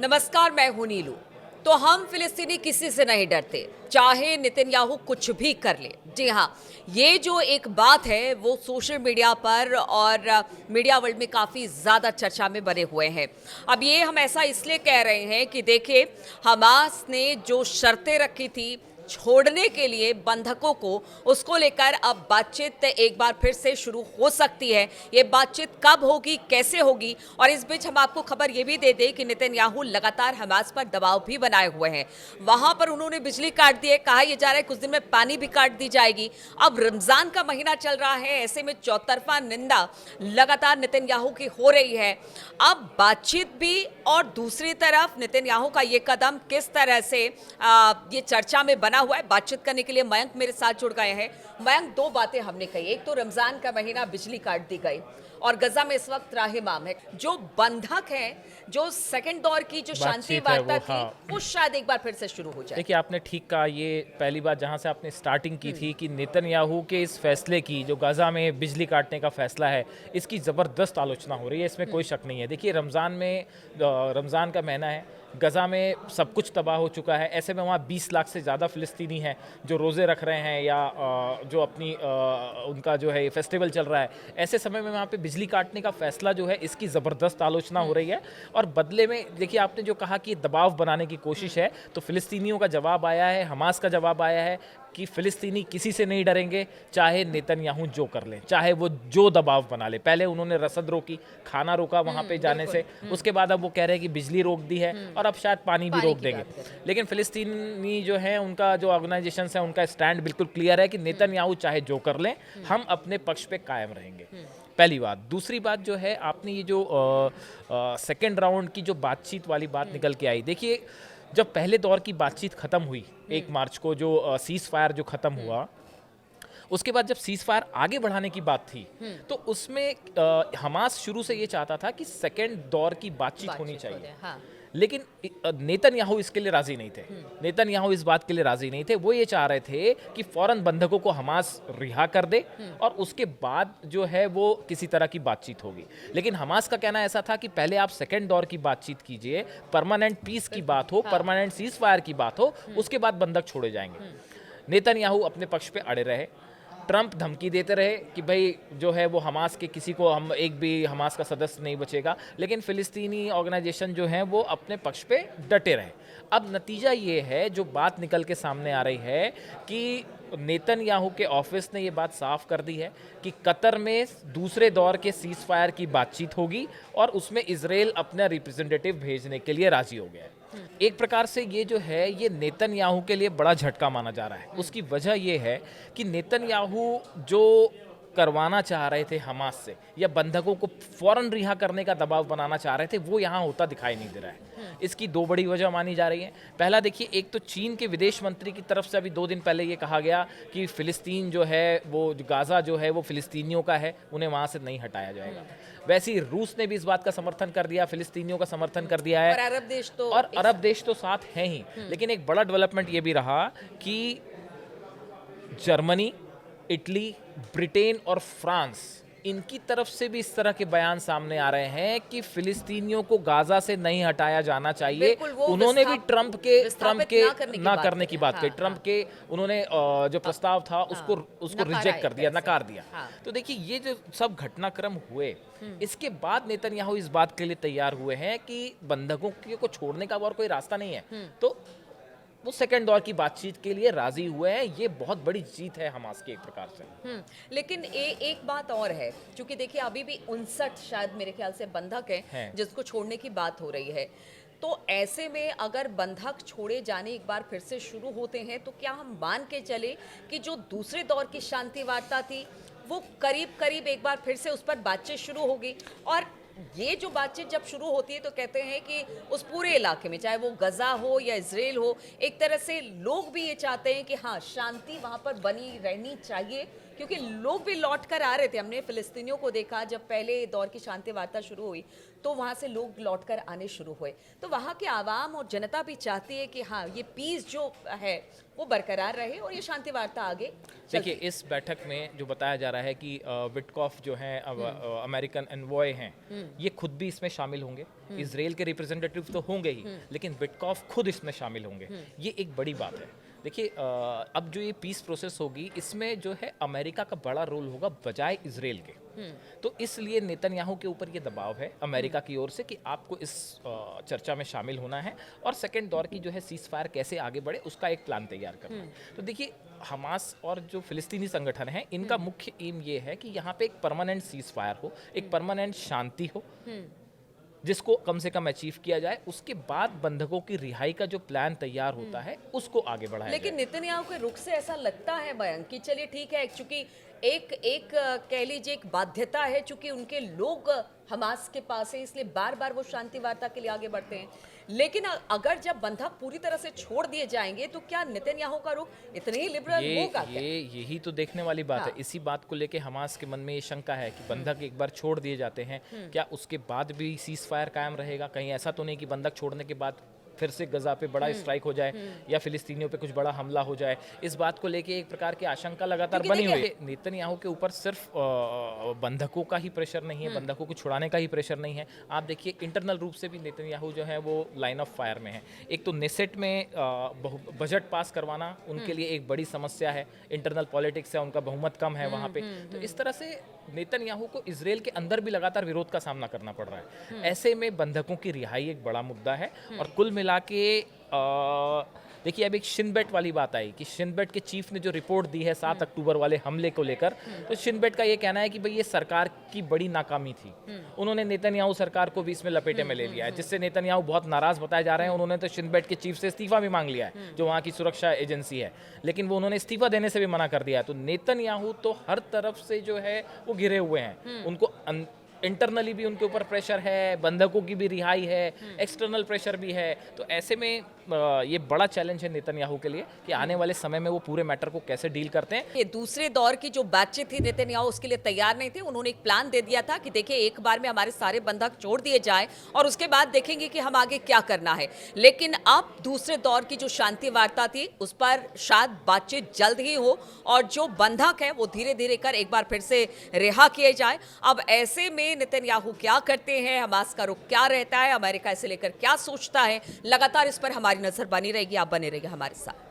नमस्कार, मैं हूं नीलू। तो हम फिलिस्तीनी किसी से नहीं डरते, चाहे नेतन्याहू कुछ भी कर ले। जी हाँ, ये जो एक बात है वो सोशल मीडिया पर और मीडिया वर्ल्ड में काफ़ी ज़्यादा चर्चा में बने हुए हैं। अब ये हम ऐसा इसलिए कह रहे हैं कि देखिए, हमास ने जो शर्तें रखी थी छोड़ने के लिए बंधकों को, उसको लेकर अब बातचीत एक बार फिर से शुरू हो सकती है। ये बातचीत कब होगी, कैसे होगी? और इस बीच हम आपको खबर ये भी दे दें कि नेतन्याहू लगातार हमास पर दबाव भी बनाए हुए हैं। वहां पर उन्होंने बिजली काट दी है, कहा यह जा रहा है कुछ दिन में पानी भी काट दी जाएगी। अब रमजान का महीना चल रहा है, ऐसे में चौतरफा निंदा लगातार नेतन्याहू की हो रही है। अब बातचीत भी और दूसरी तरफ नेतन्याहू का ये कदम किस तरह से ये चर्चा में बना हुआ है। बातचीत करने के लिए मयंक मेरे साथ जुड़ गए हैं। मयंक, दो बातें हमने कही, एक तो रमजान का महीना बिजली काट दी गई और गजा में इस वक्त त्राहिमाम है। जो बंधक है, जो सेकंड दौर की जो शांति वार्ता थी, वो शायद एक बार फिर से शुरू हो जाए। देखिए, आपने ठीक कहा। ये पहली बात जहां से आपने स्टार्टिंग की थी कि नेतन्याहू के इस फैसले की, जो गाजा में बिजली काटने का फैसला है, इसकी ज़बरदस्त आलोचना हो रही है, इसमें कोई शक नहीं है। देखिए, रमज़ान का महीना है, गजा में सब कुछ तबाह हो चुका है। ऐसे में वहाँ 20 लाख से ज़्यादा फ़िलिस्तीनी हैं जो रोज़े रख रहे हैं या जो अपनी उनका जो है फेस्टिवल चल रहा है। ऐसे समय में वहाँ पे बिजली काटने का फ़ैसला जो है, इसकी ज़बरदस्त आलोचना हो रही है। और बदले में देखिए, आपने जो कहा कि दबाव बनाने की कोशिश है, तो फ़िलिस्तीनियों का जवाब आया है, हमास का जवाब आया है कि फ़िलिस्तीनी किसी से नहीं डरेंगे, चाहे नेतन्याहू जो कर लें, चाहे वो जो दबाव बना ले। पहले उन्होंने रसद रोकी, खाना रोका वहाँ पे जाने से, उसके बाद अब वो कह रहे हैं कि बिजली रोक दी है और अब शायद पानी भी रोक देंगे। लेकिन फ़िलिस्तीनी जो है, उनका जो ऑर्गेनाइजेशन है, उनका स्टैंड बिल्कुल क्लियर है कि नेतन्याहू चाहे जो कर लें, हम अपने पक्ष पे कायम रहेंगे। पहली बात। दूसरी बात जो है, आपने ये जो सेकेंड राउंड की जो बातचीत वाली बात निकल के आई, देखिए, जब पहले दौर की बातचीत खत्म हुई 1 मार्च को, जो सीज फायर जो खत्म हुआ, उसके बाद जब सीज फायर आगे बढ़ाने की बात थी, तो उसमें हमास शुरू से ये चाहता था कि सेकेंड दौर की बातचीत होनी चाहिए। हाँ। लेकिन नेतन्याहू इसके लिए राजी नहीं थे। नेतन्याहू इस बात के लिए राजी नहीं थे। वो ये चाह रहे थे कि फौरन बंधकों को हमास रिहा कर दे और उसके बाद जो है वो किसी तरह की बातचीत होगी। लेकिन हमास का कहना ऐसा था कि पहले आप सेकेंड दौर की बातचीत कीजिए, परमानेंट पीस की बात हो, परमानेंट सीज फायर की बात हो, उसके बाद बंधक छोड़े जाएंगे। नेतन्याहू अपने पक्ष पे अड़े रहे। ट्रंप धमकी देते रहे कि भाई जो है वो हमास के किसी को, हम एक भी हमास का सदस्य नहीं बचेगा। लेकिन फ़िलिस्तीनी ऑर्गेनाइजेशन जो है वो अपने पक्ष पे डटे रहे। अब नतीजा ये है, जो बात निकल के सामने आ रही है, कि नेतन्याहू के ऑफिस ने ये बात साफ कर दी है कि कतर में दूसरे दौर के सीज फायर की बातचीत होगी और उसमें इजराइल अपना रिप्रेजेंटेटिव भेजने के लिए राजी हो गया है। एक प्रकार से ये जो है, ये नेतन्याहू के लिए बड़ा झटका माना जा रहा है। उसकी वजह ये है कि नेतन्याहू जो करवाना चाह रहे थे हमास से, या बंधकों को फौरन रिहा करने का दबाव बनाना चाह रहे थे, वो यहाँ होता दिखाई नहीं दे रहा है। इसकी दो बड़ी वजह मानी जा रही है। पहला देखिए, एक तो चीन के विदेश मंत्री की तरफ से अभी 2 दिन पहले ये कहा गया कि फ़िलिस्तीन जो है, वो गाज़ा जो है वो फ़िलिस्तीनियों का है, उन्हें वहाँ से नहीं हटाया जाएगा। वैसे ही रूस ने भी इस बात का समर्थन कर दिया, फ़िलिस्तीनियों का समर्थन कर दिया है। और अरब देश तो साथ हैं ही। लेकिन एक बड़ा डेवलपमेंट ये भी रहा कि जर्मनी, इटली, ब्रिटेन और फ्रांस, इनकी तरफ से भी इस तरह के बयान सामने आ रहे हैं कि फिलिस्तीनियों को गाजा से नहीं हटाया जाना चाहिए। उन्होंने भी ट्रंप के ना करने की बात कही। ट्रंप के उन्होंने जो प्रस्ताव था उसको रिजेक्ट कर दिया, नकार दिया। तो देखिए, ये जो सब घटनाक्रम हुए, इसके बाद नेतन्याहू इस बात के लिए तैयार हुए हैं कि बंधकों को छोड़ने का और कोई रास्ता नहीं है, तो वो सेकेंड दौर की बातचीत के लिए राजी हुए हैं। ये बहुत बड़ी जीत है हमास की एक प्रकार से। लेकिन एक बात और है, क्योंकि देखिए अभी भी 59 शायद मेरे ख्याल से बंधक हैं जिसको छोड़ने की बात हो रही है। तो ऐसे में अगर बंधक छोड़े जाने एक बार फिर से शुरू होते हैं, तो क्या हम मान के चले कि जो दूसरे दौर की शांति वार्ता थी वो करीब करीब एक बार फिर से उस पर बातचीत शुरू होगी? और ये जो बातचीत जब शुरू होती है तो कहते हैं कि उस पूरे इलाके में, चाहे वो गजा हो या इजराइल हो, एक तरह से लोग भी ये चाहते हैं कि हाँ, शांति वहाँ पर बनी रहनी चाहिए, क्योंकि लोग भी लौट कर आ रहे थे। हमने फिलिस्तीनियों को देखा जब पहले दौर की शांति वार्ता शुरू हुई तो वहाँ से लोग लौट कर आने शुरू हुए। तो वहाँ के आवाम और जनता भी चाहती है कि हाँ, ये पीस जो है वो बरकरार रहे और ये शांति वार्ता आगे देखिए, इस बैठक में जो बताया जा रहा है कि विटकॉफ जो हैं अमेरिकन एनवॉय हैं, ये खुद भी इसमें शामिल होंगे। इजराइल के रिप्रेजेंटेटिव तो होंगे ही, लेकिन विटकॉफ खुद इसमें शामिल होंगे। ये एक बड़ी बात है। देखिए, अब जो ये पीस प्रोसेस होगी, इसमें जो है अमेरिका का बड़ा रोल होगा बजाय इजराइल के। तो इसलिए नेतन्याहू के ऊपर ये दबाव है अमेरिका की ओर से कि आपको इस चर्चा में शामिल होना है और सेकेंड दौर की जो है सीज फायर कैसे आगे बढ़े उसका एक प्लान तैयार करना है। तो देखिए, हमास और जो फिलिस्तीनी संगठन है, इनका मुख्य एम ये है कि यहाँ पे एक परमानेंट सीज फायर हो, एक परमानेंट शांति हो, जिसको कम से कम अचीव किया जाए। उसके बाद बंधकों की रिहाई का जो प्लान तैयार होता है उसको आगे बढ़ाया लेकिन जाए। नेतन्याहू के रुख से ऐसा लगता है बयान कि चलिए ठीक है, चूंकि एक कह लीजिए एक बाध्यता है, चूंकि उनके लोग हमास के पास है, इसलिए बार बार वो शांति वार्ता के लिए आगे बढ़ते हैं। लेकिन अगर जब बंधक पूरी तरह से छोड़ दिए जाएंगे तो क्या नेतन्याहू का रुख इतने ही लिबरल होगा क्या? यही तो देखने वाली बात है। इसी बात को लेके हमास के मन में ये शंका है कि बंधक एक बार छोड़ दिए जाते हैं, क्या उसके बाद भी सीज फायर कायम रहेगा? कहीं ऐसा तो नहीं कि बंधक छोड़ने के बाद फिर से गजा पे बड़ा स्ट्राइक हो जाए या फिलिस्तीनियों पे कुछ बड़ा हमला हो जाए? इस बात को लेके एक प्रकार की आशंका लगातार बनी हुई है। नेतन्याहू के ऊपर सिर्फ बंधकों का ही प्रेशर नहीं है, बंधकों को छुड़ाने का ही प्रेशर नहीं है। आप देखिए, इंटरनल रूप से भी नेतन्याहू जो है वो लाइन ऑफ फायर में है। एक तो नेसेट में बजट पास करवाना उनके लिए एक बड़ी समस्या है, इंटरनल पॉलिटिक्स है, उनका बहुमत कम है वहाँ पे। तो इस तरह से नेतन्याहू को इजराइल के अंदर भी लगातार विरोध का सामना करना पड़ रहा है। ऐसे में बंधकों की रिहाई एक बड़ा मुद्दा है। और कुल मिला के देखिए, अब एक शिनबेट वाली बात आई कि शिनबेट के चीफ ने जो रिपोर्ट दी है 7 अक्टूबर वाले हमले को लेकर, तो शिनबेट का ये कहना है कि भाई ये सरकार की बड़ी नाकामी थी। उन्होंने नेतन्याहू सरकार को भी इसमें लपेटे में ले लिया है, जिससे नेतन्याहू बहुत नाराज बताए जा रहे हैं। उन्होंने तो शिनबेट के चीफ से इस्तीफा भी मांग लिया है, जो वहाँ की सुरक्षा एजेंसी है, लेकिन वो उन्होंने इस्तीफा देने से भी मना कर दिया है। तो नेतन्याहू तो हर तरफ से जो है वो घिरे हुए हैं। उनको इंटरनली भी उनके ऊपर प्रेशर है, बंधकों की भी रिहाई है, एक्सटर्नल प्रेशर भी है। तो ऐसे में ये बड़ा चैलेंज है नेतन्याहू के लिए कि आने वाले समय में वो पूरे मैटर को कैसे डील करते हैं। ये दूसरे दौर की जो बातचीत थी, नेतन्याहू उसके लिए तैयार नहीं थे। उन्होंने एक प्लान दे दिया था कि देखिए, एक बार में हमारे सारे बंधक छोड़ दिए जाए और उसके बाद देखेंगे कि हम आगे क्या करना है। लेकिन अब दूसरे दौर की जो शांति वार्ता थी उस पर शायद बातचीत जल्द ही हो और जो बंधक है वो धीरे धीरे कर एक बार फिर से रिहा किए जाए। अब ऐसे में नेतन्याहू क्या करते हैं, हमास का रुख क्या रहता है, अमेरिका इसे लेकर क्या सोचता है, लगातार इस पर हमारी नजर बनी रहेगी। आप बने रहिए हमारे साथ।